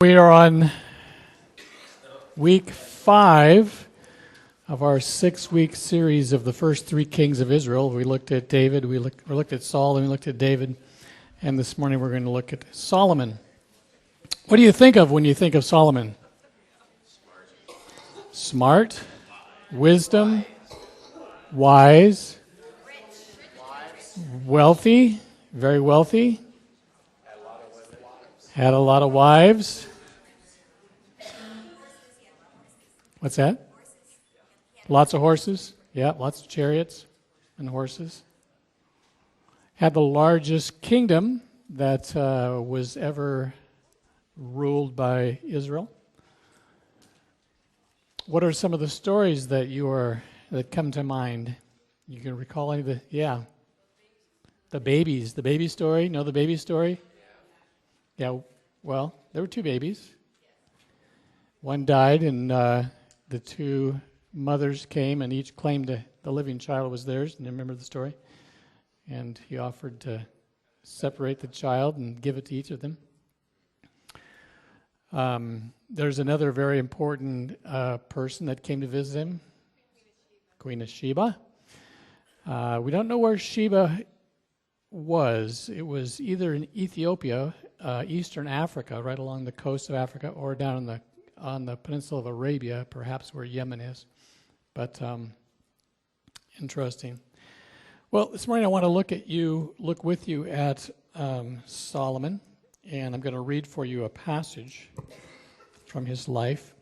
We are on week 5 of our 6-week series of the first 3 kings of Israel. We looked at David, we looked at Saul, and we looked at David, and this morning we're going to look at Solomon. What do you think of when you think of Solomon? Smart, wisdom, wise, wealthy, very wealthy, had a lot of wives. What's that? Lots of horses. Yeah, lots of chariots and horses. Had the largest kingdom that was ever ruled by Israel. What are some of the stories that that come to mind? You can recall any of the, the baby story. Know the baby story? Yeah, well, there were 2 babies. One died, and the 2 mothers came, and each claimed the living child was theirs. And you remember the story? And he offered to separate the child and give it to each of them. There's another very important person that came to visit him, Queen of Sheba. We don't know where Sheba was. It was either in Ethiopia, Eastern Africa, right along the coast of Africa, or down on the peninsula of Arabia, perhaps where Yemen is. But interesting. Well, this morning I want to look with you at Solomon, and I'm going to read for you a passage from his life.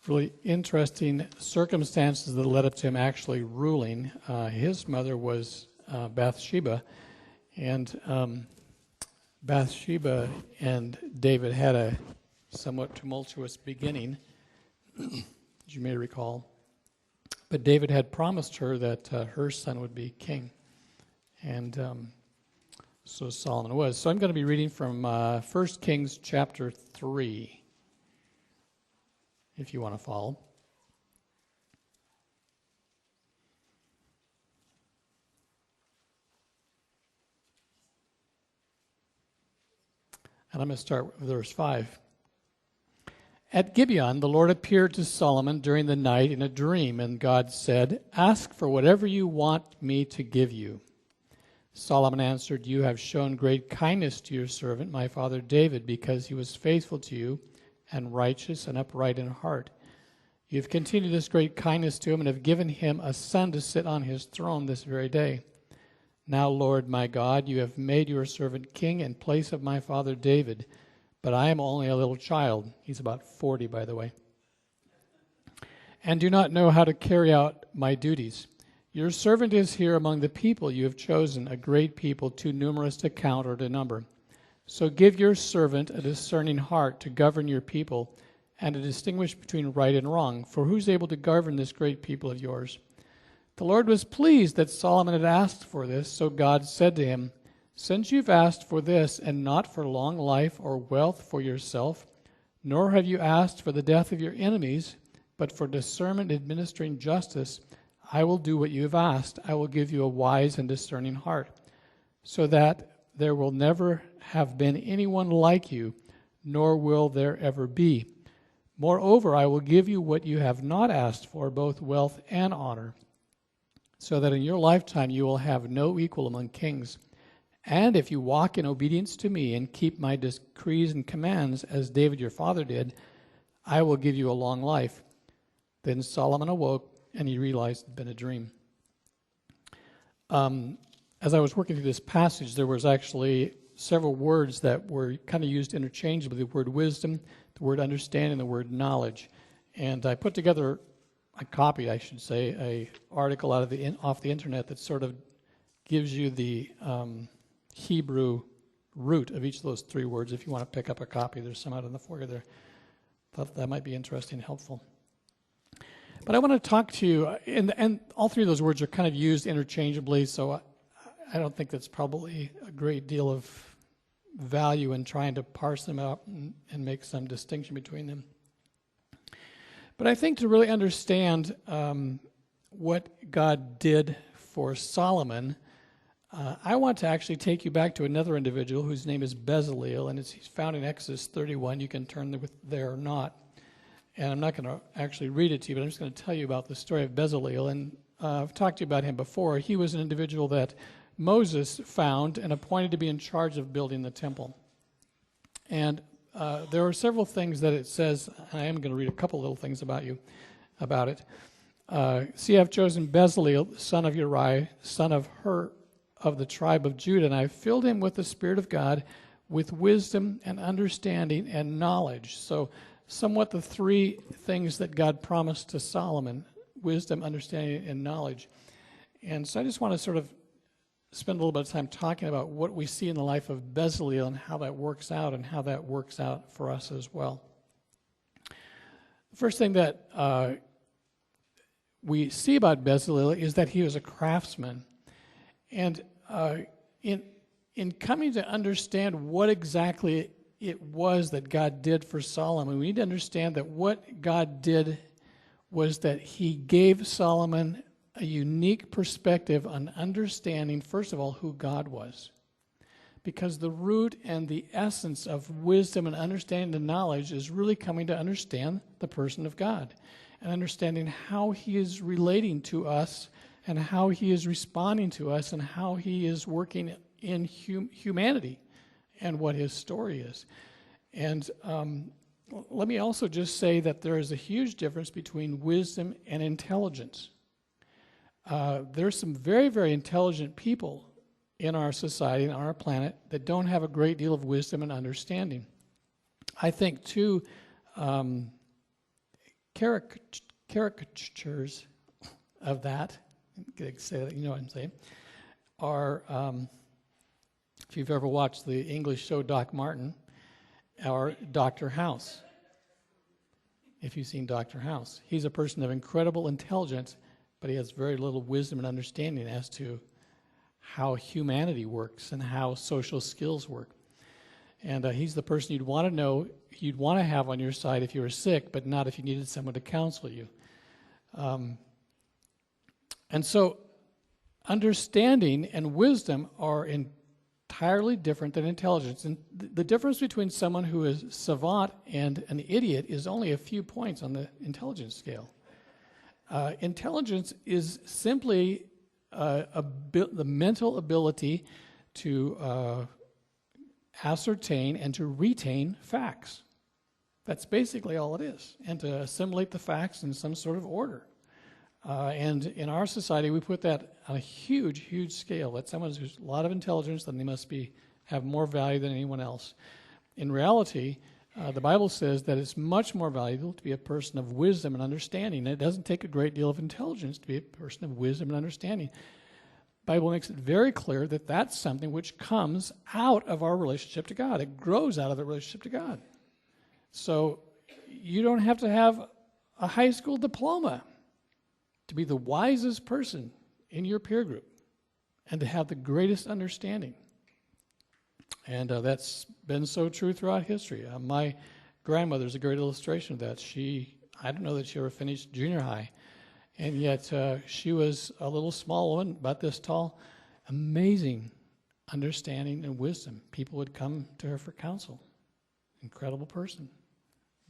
Really interesting circumstances that led up to him actually ruling. His mother was Bathsheba, and Bathsheba and David had a somewhat tumultuous beginning, as you may recall. But David had promised her that her son would be king, and so Solomon was. So I'm going to be reading from 1 Kings chapter 3, if you want to follow. And I'm going to start with verse 5. At Gibeon, the Lord appeared to Solomon during the night in a dream, and God said, "Ask for whatever you want me to give you." Solomon answered, "You have shown great kindness to your servant, my father David, because he was faithful to you and righteous and upright in heart. You have continued this great kindness to him and have given him a son to sit on his throne this very day. Now, Lord my God, you have made your servant king in place of my father David, but I am only a little child." He's about 40, by the way. "And do not know how to carry out my duties. Your servant is here among the people you have chosen, a great people, too numerous to count or to number. So give your servant a discerning heart to govern your people and to distinguish between right and wrong. For who's able to govern this great people of yours?" The Lord was pleased that Solomon had asked for this, so God said to him, "Since you've asked for this, and not for long life or wealth for yourself, nor have you asked for the death of your enemies, but for discernment administering justice, I will do what you have asked. I will give you a wise and discerning heart, so that there will never have been anyone like you, nor will there ever be. Moreover, I will give you what you have not asked for, both wealth and honor, so that in your lifetime you will have no equal among kings. And if you walk in obedience to me and keep my decrees and commands, as David your father did, I will give you a long life." Then Solomon awoke, and he realized it had been a dream. As I was working through this passage, there was actually several words that were kind of used interchangeably: the word wisdom, the word understanding, the word knowledge. And I put together a copy, I should say, a article off the internet that sort of gives you the Hebrew root of each of those 3 words. If you want to pick up a copy, there's some out in the foyer there. Thought that might be interesting and helpful. But I want to talk to you, and all 3 of those words are kind of used interchangeably, so I don't think that's probably a great deal of value in trying to parse them out and make some distinction between them. But I think to really understand what God did for Solomon, I want to actually take you back to another individual whose name is Bezaleel, and he's found in Exodus 31. You can turn there or not. And I'm not going to actually read it to you, but I'm just going to tell you about the story of Bezaleel. And I've talked to you about him before. He was an individual that Moses found and appointed to be in charge of building the temple. And there are several things that it says. I am going to read a couple little things about it. See, I've chosen Bezaleel, son of Uriah, son of Hur, of the tribe of Judah, and I filled him with the Spirit of God, with wisdom and understanding and knowledge. So somewhat the three things that God promised to Solomon: wisdom, understanding, and knowledge. And so I just want to sort of spend a little bit of time talking about what we see in the life of Bezaleel and how that works out and how that works out for us as well. The first thing that we see about Bezaleel is that he was a craftsman. And in coming to understand what exactly it was that God did for Solomon, we need to understand that what God did was that he gave Solomon a unique perspective on understanding, first of all, who God was. Because the root and the essence of wisdom and understanding and knowledge is really coming to understand the person of God and understanding how he is relating to us and how he is responding to us and how he is working in humanity and what his story is. And let me also just say that there is a huge difference between wisdom and intelligence. There's some very, very intelligent people in our society and on our planet that don't have a great deal of wisdom and understanding. I think two caricatures of that, say that, you know what I'm saying, are, if you've ever watched the English show Doc Martin, or Dr. House. If you've seen Dr. House, he's a person of incredible intelligence, but he has very little wisdom and understanding as to how humanity works and how social skills work. And he's the person you'd want to know, you'd want to have on your side if you were sick, but not if you needed someone to counsel you. And so understanding and wisdom are entirely different than intelligence. And the difference between someone who is savant and an idiot is only a few points on the intelligence scale. Intelligence is simply the mental ability to ascertain and to retain facts. That's basically all it is, and to assimilate the facts in some sort of order. And in our society, we put that on a huge, huge scale. That someone who's a lot of intelligence, then they must have more value than anyone else. In reality, the Bible says that it's much more valuable to be a person of wisdom and understanding. And it doesn't take a great deal of intelligence to be a person of wisdom and understanding. The Bible makes it very clear that that's something which comes out of our relationship to God. It grows out of the relationship to God. So you don't have to have a high school diploma to be the wisest person in your peer group and to have the greatest understanding. And that's been so true throughout history. My grandmother's a great illustration of that. I don't know that she ever finished junior high, and yet she was a little small woman, about this tall, amazing understanding and wisdom. People would come to her for counsel. Incredible person.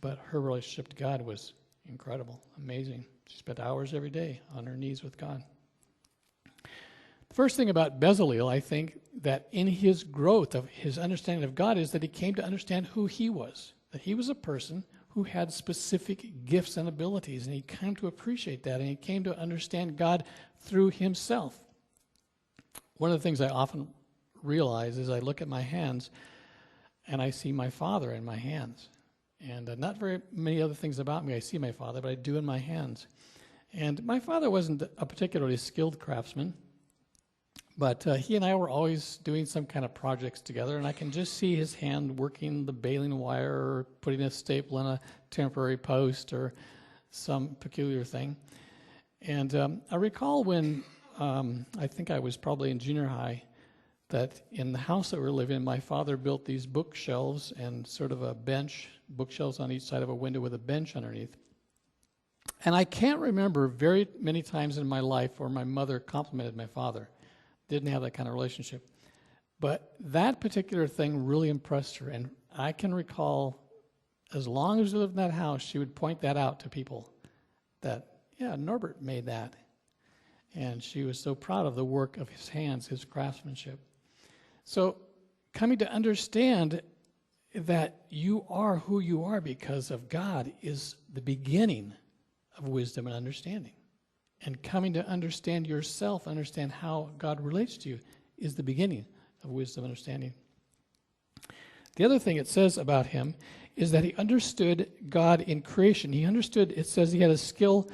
But her relationship to God was incredible, amazing. She spent hours every day on her knees with God. The first thing about Bezaleel, I think, that in his growth of his understanding of God is that he came to understand who he was, that he was a person who had specific gifts and abilities, and he came to appreciate that, and he came to understand God through himself. One of the things I often realize is I look at my hands, and I see my Father in my hands. And not very many other things about me I see my Father, but I do in my hands. And my father wasn't a particularly skilled craftsman, but he and I were always doing some kind of projects together, and I can just see his hand working the baling wire or putting a staple in a temporary post or some peculiar thing. And I recall when I think I was probably in junior high, that in the house that we were living in, my father built these bookshelves and sort of a bench, bookshelves on each side of a window with a bench underneath. And I can't remember very many times in my life where my mother complimented my father. didn't have that kind of relationship. But that particular thing really impressed her. And I can recall, as long as we lived in that house, she would point that out to people that, yeah, Norbert made that. And she was so proud of the work of his hands, his craftsmanship. So coming to understand that you are who you are because of God is the beginning of wisdom and understanding. And coming to understand yourself, understand how God relates to you, is the beginning of wisdom and understanding. The other thing it says about him is that he understood God in creation. He understood, it says he had a skill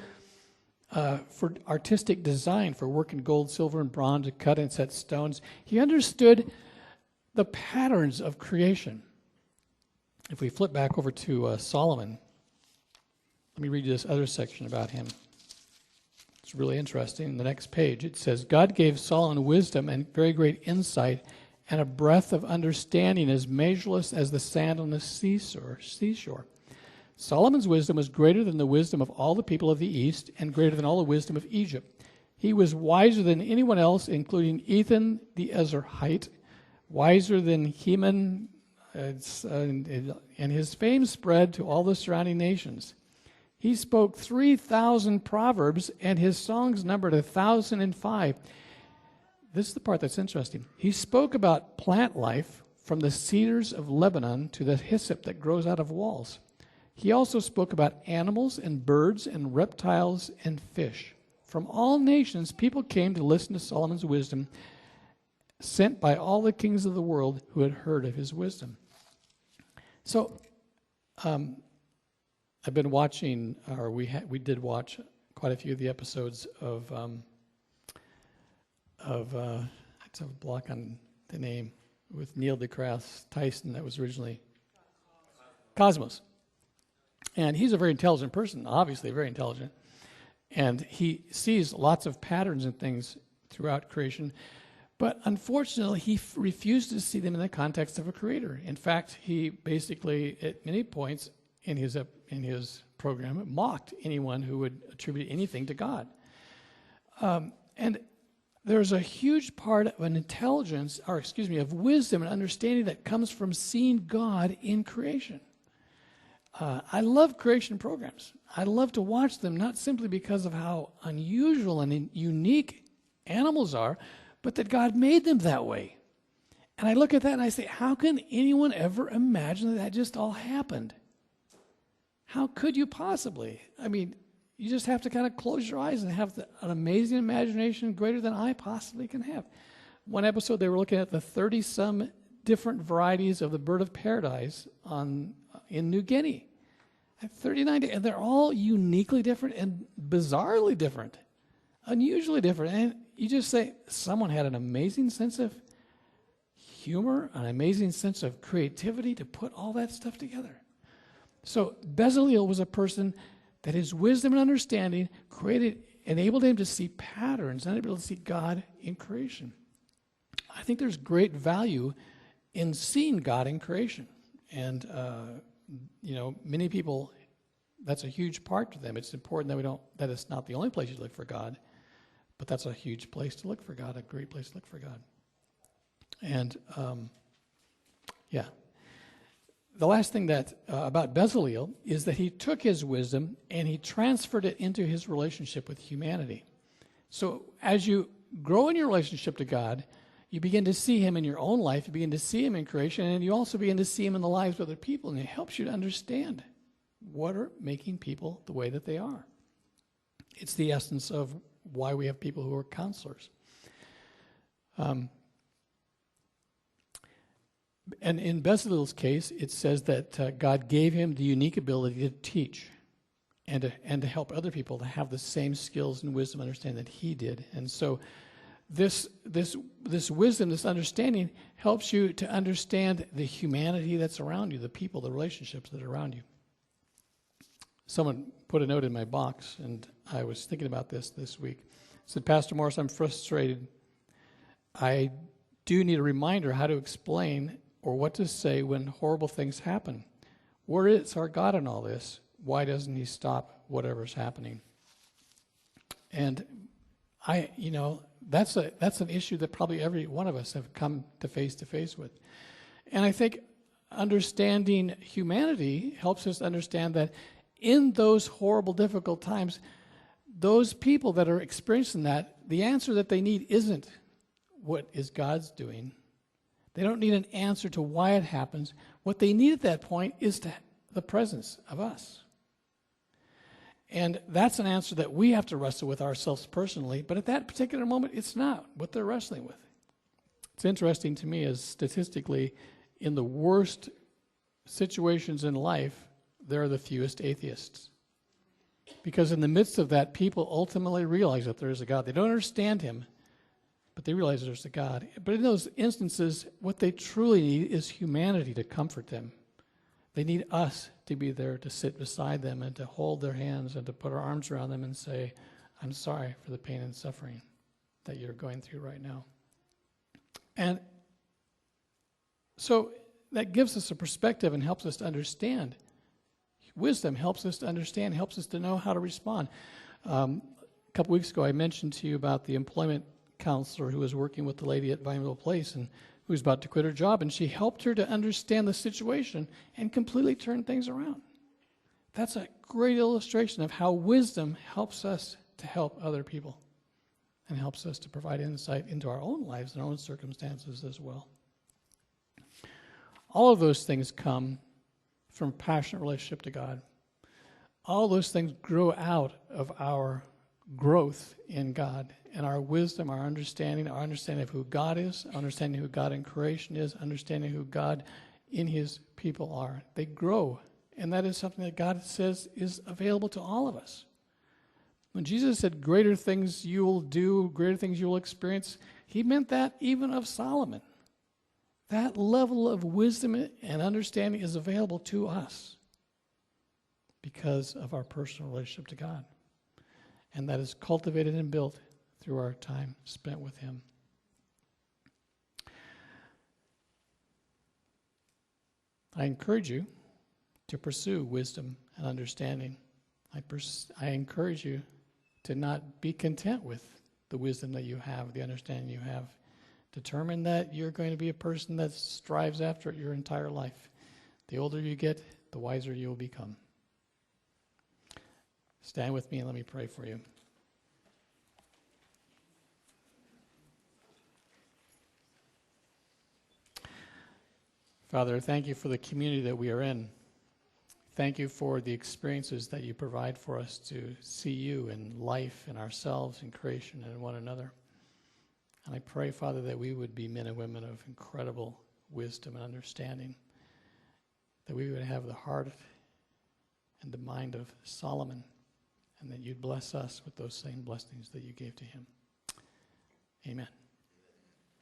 for artistic design, for work in gold, silver, and bronze, to cut and set stones. He understood the patterns of creation. If we flip back over to Solomon, let me read you this other section about him. It's really interesting. The next page, it says, God gave Solomon wisdom and very great insight and a breadth of understanding as measureless as the sand on the seashore. Solomon's wisdom was greater than the wisdom of all the people of the East and greater than all the wisdom of Egypt. He was wiser than anyone else, including Ethan the Ezrahite, wiser than Heman, and his fame spread to all the surrounding nations. He spoke 3,000 proverbs, and his songs numbered 1,005. This is the part that's interesting. He spoke about plant life, from the cedars of Lebanon to the hyssop that grows out of walls. He also spoke about animals and birds and reptiles and fish. From all nations, people came to listen to Solomon's wisdom, sent by all the kings of the world who had heard of his wisdom. So, I've been watching, or we did watch quite a few of the episodes of it's a block on the name, with Neil deGrasse Tyson, that was originally Cosmos. And he's a very intelligent person, obviously very intelligent. And he sees lots of patterns and things throughout creation. But unfortunately, he refused to see them in the context of a creator. In fact, he basically, at many points in his program, mocked anyone who would attribute anything to God. And there's a huge part of of wisdom and understanding that comes from seeing God in creation. I love creation programs. I love to watch them, not simply because of how unusual and unique animals are, but that God made them that way. And I look at that and I say, how can anyone ever imagine that just all happened? How could you possibly? I mean, you just have to kind of close your eyes and have an amazing imagination greater than I possibly can have. One episode, they were looking at the 30-some different varieties of the bird of paradise in New Guinea. 39, and they're all uniquely different and bizarrely different, unusually different. And you just say, someone had an amazing sense of humor, an amazing sense of creativity to put all that stuff together. So Bezalel was a person that his wisdom and understanding enabled him to see patterns, and enabled him to see God in creation. I think there's great value in seeing God in creation. And, many people, that's a huge part to them. It's important that it's not the only place you look for God, but that's a huge place to look for God, a great place to look for God. And, the last thing that about Bezalel is that he took his wisdom and he transferred it into his relationship with humanity. So as you grow in your relationship to God, you begin to see him in your own life, you begin to see him in creation, and you also begin to see him in the lives of other people, and it helps you to understand what are making people the way that they are. It's the essence of why we have people who are counselors. And in Bezalel's case, it says that God gave him the unique ability to teach and to help other people to have the same skills and wisdom and understanding that he did. And so this wisdom, this understanding, helps you to understand the humanity that's around you, the people, the relationships that are around you. Someone put a note in my box, and I was thinking about this week. It said, Pastor Morris, I'm frustrated. I do need a reminder how to explain or what to say when horrible things happen. Where is our God in all this? Why doesn't he stop whatever's happening? And That's an issue that probably every one of us have come to face with. And I think understanding humanity helps us understand that in those horrible, difficult times, those people that are experiencing that, the answer that they need isn't what is God's doing. They don't need an answer to why it happens. What they need at that point is the presence of us. And that's an answer that we have to wrestle with ourselves personally, but at that particular moment, it's not what they're wrestling with. It's interesting to me as statistically, in the worst situations in life, there are the fewest atheists. Because in the midst of that, people ultimately realize that there is a God. They don't understand him, but they realize there's a God. But in those instances, what they truly need is humanity to comfort them. They need us to be there to sit beside them and to hold their hands and to put our arms around them and say, I'm sorry for the pain and suffering that you're going through right now. And so that gives us a perspective and helps us to understand. Wisdom helps us to understand, helps us to know how to respond. A couple weeks ago, I mentioned to you about the employment counselor who was working with the lady at Vineville Place and who was about to quit her job, and she helped her to understand the situation and completely turn things around. That's a great illustration of how wisdom helps us to help other people and helps us to provide insight into our own lives and our own circumstances as well. All of those things come from a passionate relationship to God. All those things grow out of our growth in God and our wisdom, our understanding of who God is, understanding who God in creation is, understanding who God in his people are. They grow, and that is something that God says is available to all of us. When Jesus said, greater things you will do, greater things you will experience, he meant that even of Solomon. That level of wisdom and understanding is available to us because of our personal relationship to God. And that is cultivated and built through our time spent with him. I encourage you to pursue wisdom and understanding. I encourage you to not be content with the wisdom that you have, the understanding you have. Determine that you're going to be a person that strives after it your entire life. The older you get, the wiser you will become. Stand with me and let me pray for you. Father, thank you for the community that we are in. Thank you for the experiences that you provide for us to see you in life and ourselves and creation and one another. And I pray, Father, that we would be men and women of incredible wisdom and understanding, that we would have the heart and the mind of Solomon, and that you'd bless us with those same blessings that you gave to him. Amen.